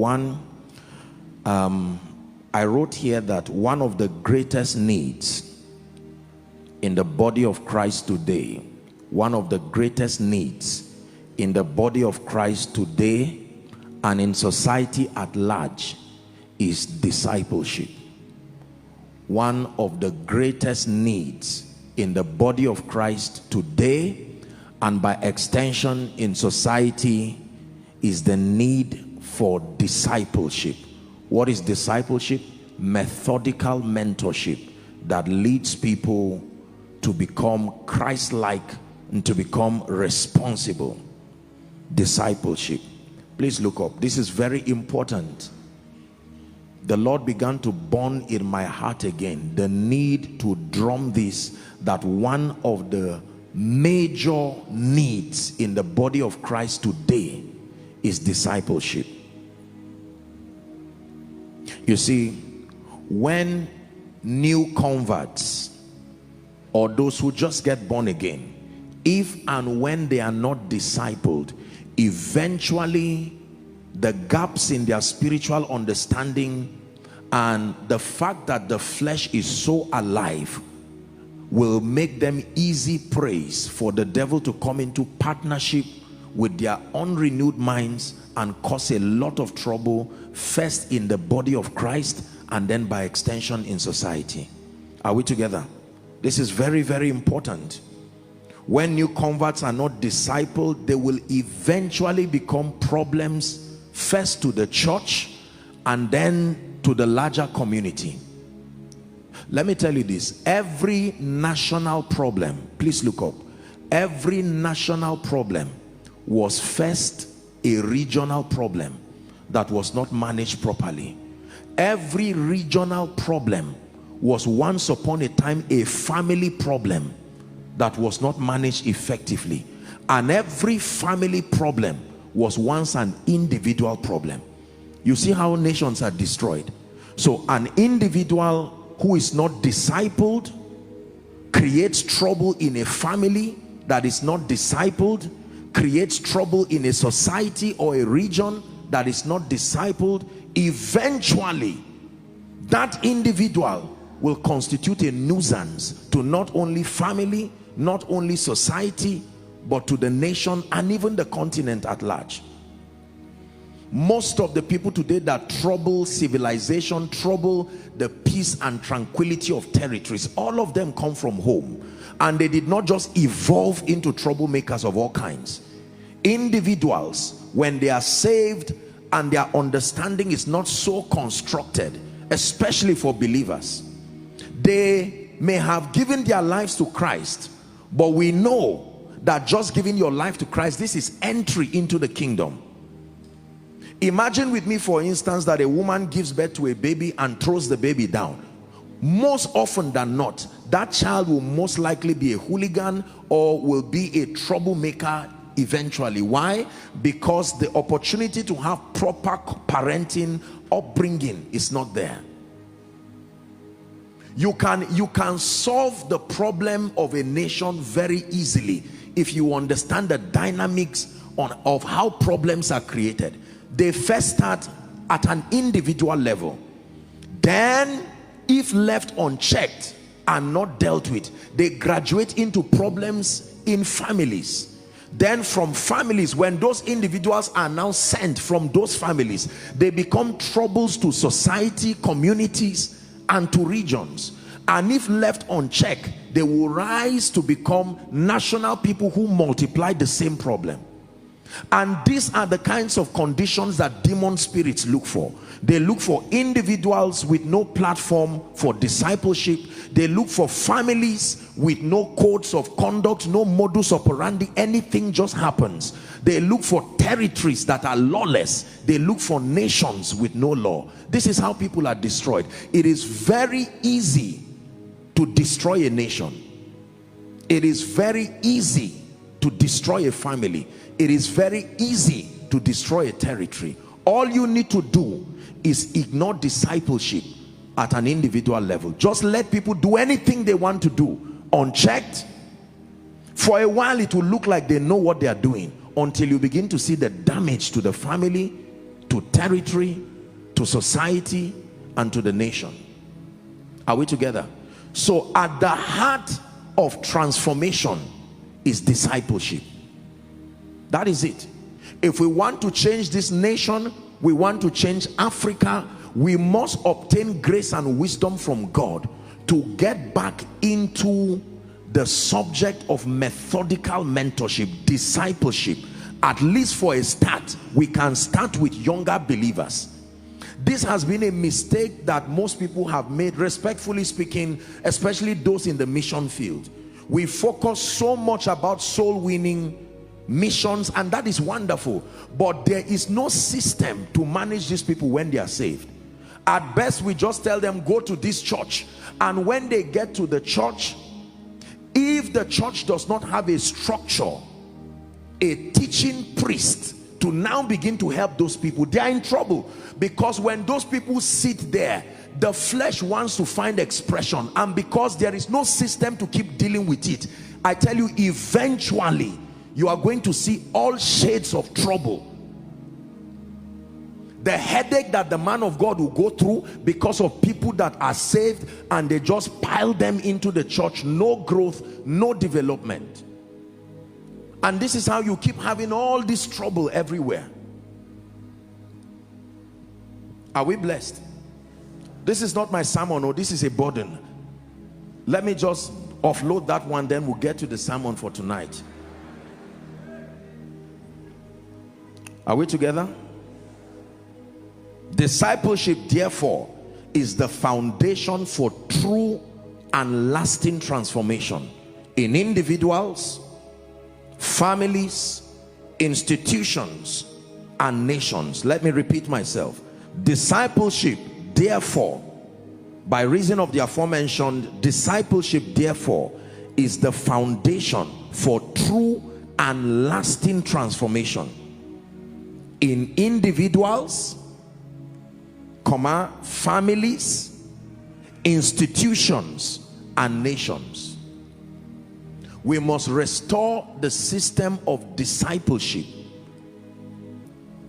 one, I wrote here that one of the greatest needs in the body of Christ today, one of the greatest needs in the body of Christ today and in society at large is discipleship. One of the greatest needs in the body of Christ today and by extension in society is the need for discipleship. What is discipleship? Methodical mentorship that leads people to become Christ-like and to become responsible. Discipleship. Please look up. This is very important. The Lord began to burn in my heart again the need to drum this, that one of the major needs in the body of Christ today is discipleship. You see, when new converts or those who just get born again, if and when they are not discipled, eventually the gaps in their spiritual understanding and the fact that the flesh is so alive will make them easy prey for the devil to come into partnership with their unrenewed minds and cause a lot of trouble, first in the body of Christ and then by extension in society. Are we together? This is very, very important. When new converts are not discipled, they will eventually become problems, first to the church and then to the larger community. Let me tell you this, every national problem, please look up, every national problem was first a regional problem that was not managed properly. Every regional problem was once upon a time a family problem that was not managed effectively, and every family problem was once an individual problem. You see how nations are destroyed. So an individual who is not discipled creates trouble in a family that is not discipled, creates trouble in a society or a region that is not discipled. Eventually that individual will constitute a nuisance to not only family, not only society, but to the nation and even the continent at large. Most of the people today that trouble civilization, trouble the peace and tranquility of territories, all of them come from home, and they did not just evolve into troublemakers of all kinds. Individuals, when they are saved and their understanding is not so constructed, especially for believers, they may have given their lives to Christ, but we know that just giving your life to Christ, this is entry into the kingdom. Imagine with me, for instance, that a woman gives birth to a baby and throws the baby down. Most often than not, that child will most likely be a hooligan or will be a troublemaker eventually. Why? Because the opportunity to have proper parenting, upbringing is not there. You can solve the problem of a nation very easily if you understand the dynamics of how problems are created. They first start at an individual level. Then, if left unchecked and not dealt with, they graduate into problems in families. Then from families, when those individuals are now sent from those families, they become troubles to society, communities, and to regions. And if left unchecked, they will rise to become national people who multiply the same problem. And these are the kinds of conditions that demon spirits look for. They look for individuals with no platform for discipleship. They look for families with no codes of conduct, no modus operandi. Anything just happens. They look for territories that are lawless. They look for nations with no law. This is how people are destroyed. It is very easy to destroy a nation. It is very easy to destroy a family. It is very easy to destroy a territory. All you need to do is ignore discipleship at an individual level. Just let people do anything they want to do unchecked. For a while it will look like they know what they are doing, until you begin to see the damage to the family, to territory, to society, and to the nation. Are we together? So at the heart of transformation is discipleship. That is it. If we want to change this nation, we want to change Africa, we must obtain grace and wisdom from God to get back into the subject of methodical mentorship, discipleship. At least for a start, we can start with younger believers. This has been a mistake that most people have made, respectfully speaking, especially those in the mission field. We focus so much about soul winning, missions, and that is wonderful, but there is no system to manage these people when they are saved. At best, we just tell them, go to this church, and when they get to the church, if the church does not have a structure, a teaching priest to now begin to help those people, they are in trouble. Because when those people sit there, the flesh wants to find expression, and because there is no system to keep dealing with it, I tell you, eventually you are going to see all shades of trouble. The headache that the man of God will go through because of people that are saved and they just pile them into the church, no growth, no development. And this is how you keep having all this trouble everywhere. Are we blessed? This is not my sermon, or this is a burden. Let me just offload that one, then we'll get to the sermon for tonight. Are we together? Discipleship, therefore, is the foundation for true and lasting transformation in individuals, families, institutions, and nations. Let me repeat myself. Discipleship, therefore, by reason of the aforementioned, discipleship, therefore, is the foundation for true and lasting transformation in individuals, families, institutions, and nations. We must restore the system of discipleship